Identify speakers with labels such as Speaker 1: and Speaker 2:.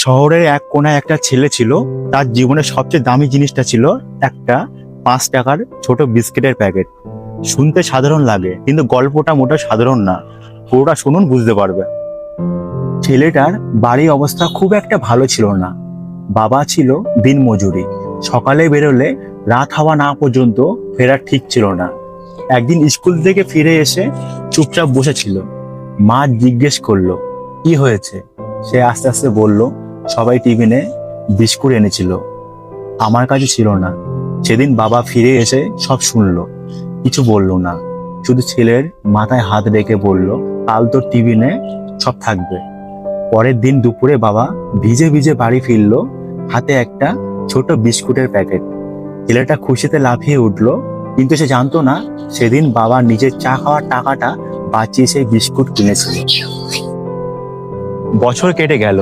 Speaker 1: শহরের এক কোনায় একটা ছেলে ছিল। তার জীবনের সবচেয়ে দামি জিনিসটা ছিল একটা 5 টাকার ছোট বিস্কিটের প্যাকেট। শুনতে সাধারণ লাগে, কিন্তু গল্পটা মোটেও সাধারণ না। পুরোটা শুনুন, বুঝতে পারবে। ছেলেটার বাড়ির অবস্থা খুব একটা ভালো ছিল না। বাবা ছিল দিনমজুরি, সকালে বেরোলে রাত হওয়া না পর্যন্ত ফেরার ঠিক ছিল না। একদিন স্কুল থেকে ফিরে এসে চুপচাপ বসেছিল। মা জিজ্ঞেস করলো, কি হয়েছে? সে আস্তে আস্তে বলল, সবাই টিফিনে বিস্কুট এনেছিল, আমার কাছে ছিল না। সেদিন বাবা ফিরে এসে সব শুনলো, কিছু বলল না, শুধু ছেলের মাথায় হাত রেখে বলল, কাল তোর টিফিনে সব থাকবে। পরের দিন দুপুরে বাবা ভিজে ভিজে বাড়ি ফিরলো, হাতে একটা ছোট বিস্কুটের প্যাকেট। ছেলেটা খুশিতে লাফিয়ে উঠলো, কিন্তু সে জানতো না সেদিন বাবা নিজের চা খাওয়ার টাকাটা বাঁচিয়ে সেই বিস্কুট কিনেছিল। বছর কেটে গেল,